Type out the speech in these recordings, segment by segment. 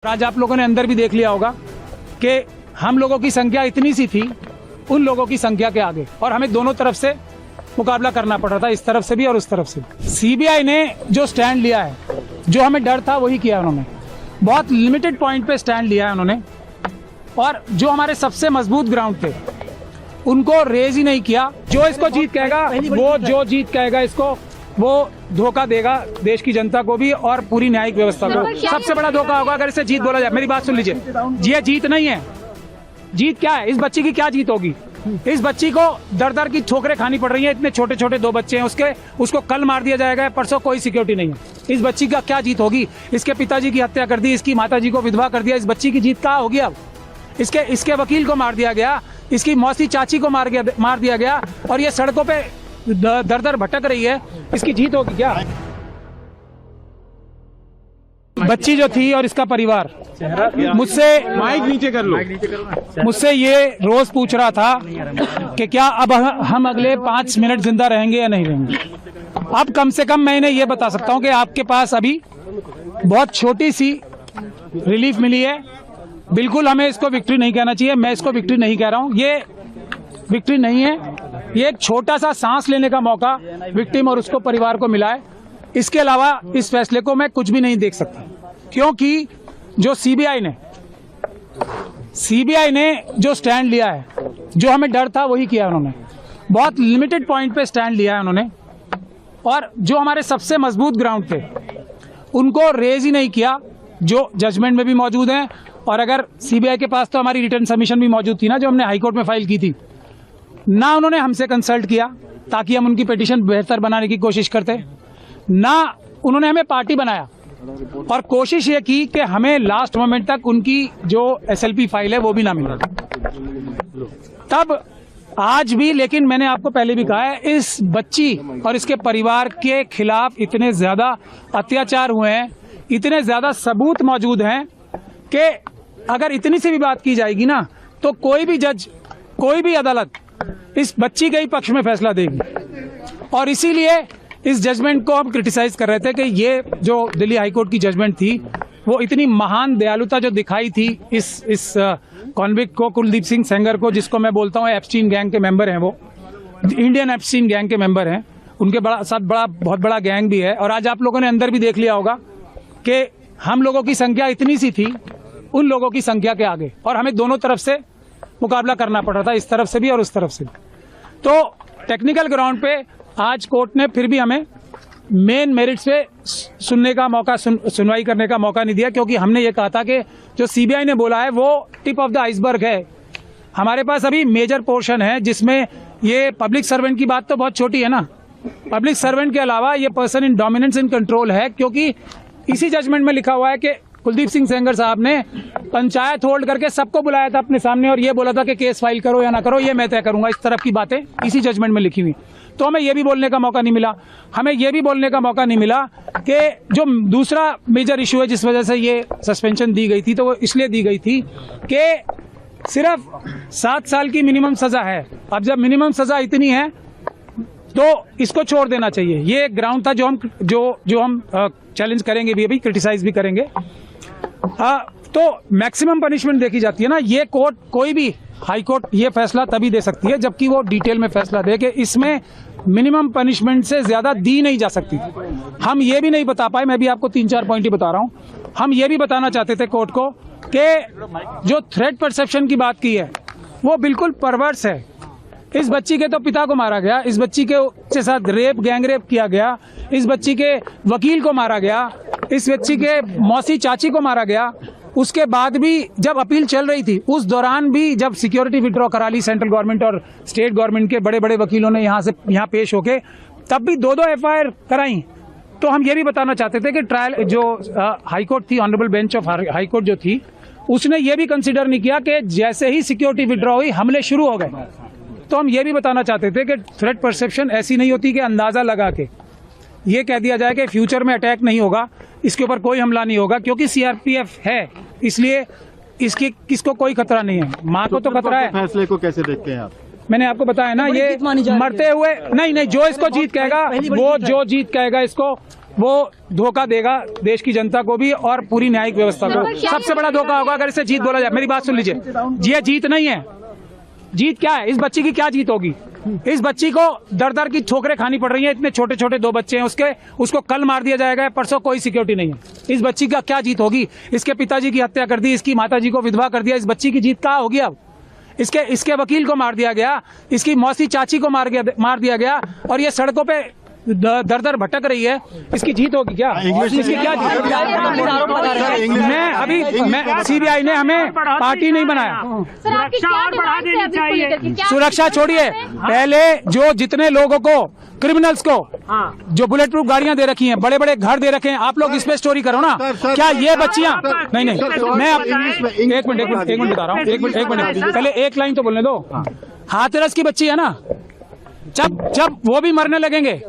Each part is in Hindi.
आज आप लोगों ने अंदर भी देख लिया होगा कि हम लोगों की संख्या इतनी सी थी उन लोगों की संख्या के आगे, और हमें दोनों तरफ से मुकाबला करना पड़ रहा था, इस तरफ से भी और उस तरफ से भी। सीबीआई ने जो स्टैंड लिया है, जो हमें डर था वही किया उन्होंने। बहुत लिमिटेड पॉइंट पे स्टैंड लिया है उन्होंने, और जो हमारे सबसे मजबूत ग्राउंड थे उनको रेज ही नहीं किया। जो इसको जीत कहेगा, वो जो जीत कहेगा इसको, वो धोखा देगा देश की जनता को भी और पूरी न्यायिक व्यवस्था को। सबसे बड़ा धोखा होगा अगर इसे जीत बोला जाए। मेरी बात सुन लीजिए, ये जीत नहीं है। जीत क्या है? इस बच्ची की क्या जीत होगी? इस बच्ची को दर दर की ठोकरें खानी पड़ रही हैं। इतने छोटे छोटे दो बच्चे हैं उसको कल मार दिया जाएगा, परसों कोई सिक्योरिटी नहीं है। इस बच्ची का क्या जीत होगी? इसके पिताजी की हत्या कर दी, इसकी माताजी को विधवा कर दिया। इस बच्ची की जीत कहाँ होगी? अब इसके वकील को मार दिया गया, इसकी मौसी चाची को मार दिया गया, और ये सड़कों पे दर दर भटक रही है। इसकी जीत होगी क्या? बच्ची जो थी और इसका परिवार मुझसे माइक नीचे कर लो। मुझसे ये रोज पूछ रहा था कि क्या अब हम अगले 5 मिनट जिंदा रहेंगे या नहीं रहेंगे। अब कम से कम मैं इन्हें ये बता सकता हूँ कि आपके पास अभी बहुत छोटी सी रिलीफ मिली है। बिल्कुल हमें इसको विक्ट्री नहीं कहना चाहिए, मैं इसको विक्ट्री नहीं कह रहा हूँ, ये विक्ट्री नहीं है। ये एक छोटा सा सांस लेने का मौका विक्टिम और उसको परिवार को मिला है। इसके अलावा इस फैसले को मैं कुछ भी नहीं देख सकता, क्योंकि जो सीबीआई ने जो स्टैंड लिया है, जो हमें डर था वही किया उन्होंने। बहुत लिमिटेड पॉइंट पे स्टैंड लिया है उन्होंने, और जो हमारे सबसे मजबूत ग्राउंड थे उनको रेज ही नहीं किया, जो जजमेंट में भी मौजूद हैं। और अगर सीबीआई के पास तो हमारी रिटर्न सबमिशन भी मौजूद थी ना, जो हमने हाईकोर्ट में फाइल की थी, ना उन्होंने हमसे कंसल्ट किया ताकि हम उनकी पिटीशन बेहतर बनाने की कोशिश करते, ना उन्होंने हमें पार्टी बनाया, और कोशिश ये की कि हमें लास्ट मोमेंट तक उनकी जो एसएलपी फाइल है वो भी ना मिले। तब आज भी, लेकिन मैंने आपको पहले भी कहा है, इस बच्ची और इसके परिवार के खिलाफ इतने ज्यादा अत्याचार हुए हैं, इतने ज्यादा सबूत मौजूद हैं कि अगर इतनी सी भी बात की जाएगी ना, तो कोई भी जज, कोई भी अदालत इस बच्ची के ही पक्ष में फैसला देगी। और इसीलिए इस जजमेंट को हम क्रिटिसाइज कर रहे थे कि ये जो दिल्ली हाईकोर्ट की जजमेंट थी, वो इतनी महान दयालुता जो दिखाई थी इस कॉन्विक्ट को, कुलदीप सिंह सेंगर को, जिसको मैं बोलता हूँ एप्स्टीन गैंग के मेंबर हैं, वो इंडियन एप्स्टीन गैंग के मेंबर हैं, उनके बहुत बड़ा गैंग भी है। और आज आप लोगों ने अंदर भी देख लिया होगा कि हम लोगों की संख्या इतनी सी थी उन लोगों की संख्या के आगे, और हमें दोनों तरफ से मुकाबला करना पड़ रहा था, इस तरफ से भी और उस तरफ से भी। तो टेक्निकल ग्राउंड पे आज कोर्ट ने फिर भी हमें मेन मेरिट्स पे सुनने का मौका, सुनवाई करने का मौका नहीं दिया, क्योंकि हमने ये कहा था कि जो सीबीआई ने बोला है वो टिप ऑफ द आइसबर्ग है। हमारे पास अभी मेजर पोर्शन है जिसमें ये पब्लिक सर्वेंट की बात तो बहुत छोटी है ना। पब्लिक सर्वेंट के अलावा ये person in dominance in control है, क्योंकि इसी जजमेंट में लिखा हुआ है कि कुलदीप सिंह सेंगर साहब ने पंचायत होल्ड करके सबको बुलाया था अपने सामने, और ये बोला था कि केस फाइल करो या ना करो ये मैं तय करूंगा। इस तरफ की बातें इसी जजमेंट में लिखी हुई। तो हमें ये भी बोलने का मौका नहीं मिला। हमें ये भी बोलने का मौका नहीं मिला कि जो दूसरा मेजर इशू है जिस वजह से ये सस्पेंशन दी गई थी, तो वो इसलिए दी गई थी कि सिर्फ 7 साल की मिनिमम सजा है। अब जब मिनिमम सजा इतनी है तो इसको छोड़ देना चाहिए। ये एक ग्राउंड था जो हम चैलेंज करेंगे भी, अभी क्रिटिसाइज भी करेंगे। तो मैक्सिमम पनिशमेंट देखी जाती है ना, ये कोर्ट, कोई भी हाई कोर्ट ये फैसला तभी दे सकती है जबकि वो डिटेल में फैसला दे कि इसमें मिनिमम पनिशमेंट से ज्यादा दी नहीं जा सकती। हम ये भी नहीं बता पाए, मैं भी आपको 3-4 पॉइंट ही बता रहा हूं। हम ये भी बताना चाहते थे कोर्ट को कि जो थ्रेट परसेप्शन की बात की है वो बिल्कुल परवर्स है। इस बच्ची के तो पिता को मारा गया, इस बच्ची के साथ गैंग रेप किया गया, इस बच्ची के वकील को मारा गया, इस बच्ची के मौसी चाची को मारा गया। उसके बाद भी जब अपील चल रही थी, उस दौरान भी जब सिक्योरिटी विड्रॉ करा ली सेंट्रल गवर्नमेंट और स्टेट गवर्नमेंट के बड़े बड़े वकीलों ने यहाँ पेश होके, तब भी 2-2 एफआईआर कराई। तो हम ये भी बताना चाहते थे कि ट्रायल जो हाईकोर्ट थी, ऑनरेबल बेंच ऑफ हाईकोर्ट जो थी, उसने ये भी कंसिडर नहीं किया कि जैसे ही सिक्योरिटी विड्रॉ हुई हमले शुरू हो गए। तो हम ये भी बताना चाहते थे कि थ्रेट परसेप्शन ऐसी नहीं होती कि अंदाजा लगा के ये कह दिया जाए कि फ्यूचर में अटैक नहीं होगा, इसके ऊपर कोई हमला नहीं होगा, क्योंकि सीआरपीएफ है, इसलिए किसको कोई खतरा नहीं है। माँ को तो खतरा है। फैसले को कैसे देखते हैं आप? मैंने आपको बताया ना, ये मरते हुए नहीं, जो इसको जीत कहेगा, वो जो जीत कहेगा इसको, वो धोखा देगा देश की जनता को भी और पूरी न्यायिक व्यवस्था को। सबसे बड़ा धोखा होगा अगर इसे जीत बोला जाए। मेरी बात सुन लीजिए, ये जीत नहीं है। जीत क्या है? इस बच्ची की क्या जीत होगी? इस बच्ची को दर दर की ठोकरें खानी पड़ रही हैं। इतने छोटे छोटे 2 बच्चे हैं उसको कल मार दिया जाएगा, परसों कोई सिक्योरिटी नहीं है। इस बच्ची का क्या जीत होगी? इसके पिताजी की हत्या कर दी, इसकी माताजी को विधवा कर दिया। इस बच्ची की जीत कहाँ होगी अब? इसके वकील को मार दिया गया, इसकी मौसी चाची को मार दिया गया और ये सड़कों पे दर दर भटक रही है। इसकी जीत होगी क्या? इसकी क्या जीत? मैं सीबीआई ने हमें पार्टी नहीं बनाया। सुरक्षा छोड़िए, पहले जो जितने लोगों को क्रिमिनल्स को जो बुलेट प्रूफ गाड़ियां दे रखी हैं, बड़े बड़े घर दे रखे हैं, आप लोग इस पे स्टोरी करो ना। क्या ये बच्चियां नहीं मैं एक मिनट बता रहा हूँ। एक मिनट पहले एक लाइन तो बोलने दो। हाथरस की बच्ची है ना, जब वो भी मरने लगेंगे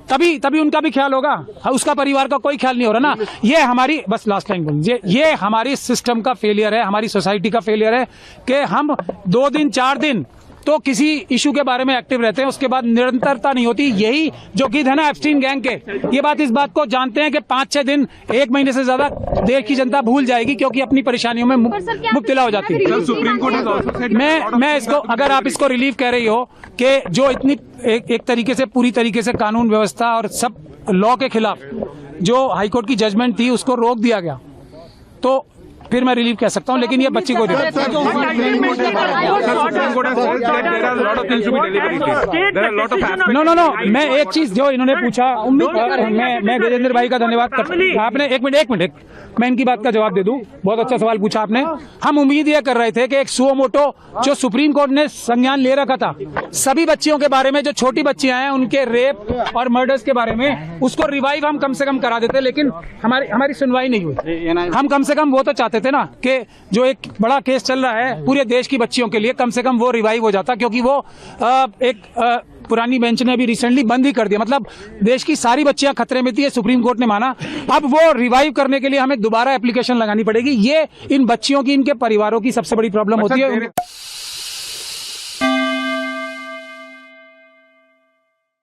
तभी उनका भी ख्याल होगा। उसका परिवार का कोई ख्याल नहीं हो रहा ना। ये हमारी बस लास्ट लाइन बोलिए, ये हमारी सिस्टम का फेलियर है, हमारी सोसाइटी का फेलियर है कि हम 2 दिन 4 दिन तो किसी इशू के बारे में एक्टिव रहते हैं, उसके बाद निरंतरता नहीं होती। यही जो गिद्ध है ना एप्स्टीन गैंग के, इस बात को जानते हैं कि 5-6 दिन 1 महीने से ज्यादा देश की जनता भूल जाएगी क्योंकि अपनी परेशानियों में मुब्तला हो जाती है। सुप्रीम कोर्ट मैं इसको, अगर आप इसको रिलीव कह रही हो कि जो इतनी एक तरीके से पूरी तरीके से कानून व्यवस्था और सब लॉ के खिलाफ जो हाईकोर्ट की जजमेंट थी उसको रोक दिया गया, तो फिर मैं रिलीव कह सकता हूं। लेकिन ये बच्ची को नो मैं एक चीज जो इन्होंने पूछा, मैं गजेंद्र भाई का धन्यवाद करता। आपने एक मिनट मैं इनकी बात का जवाब दे दूं। बहुत अच्छा सवाल पूछा आपने। हम उम्मीद ये कर रहे थे कि एक सुओ मोटो जो सुप्रीम कोर्ट ने संज्ञान ले रखा था सभी बच्चियों के बारे में, जो छोटी बच्चियां हैं उनके रेप और मर्डर्स के बारे में, उसको रिवाइव हम कम से कम करा देते, लेकिन हमारी सुनवाई नहीं हुई। हम कम से कम वो तो चाहते थे ना कि जो एक बड़ा केस चल रहा है पूरे देश की बच्चियों के लिए, कम से कम वो रिवाइव हो जाता, क्योंकि वो पुरानी बेंच ने भी रिसेंटली बंद ही कर दिया। मतलब देश की सारी बच्चियां खतरे में थी, सुप्रीम कोर्ट ने माना। अब वो रिवाइव करने के लिए हमें दोबारा एप्लीकेशन लगानी पड़ेगी। ये इन बच्चियों की, इनके परिवारों की सबसे बड़ी प्रॉब्लम होती है।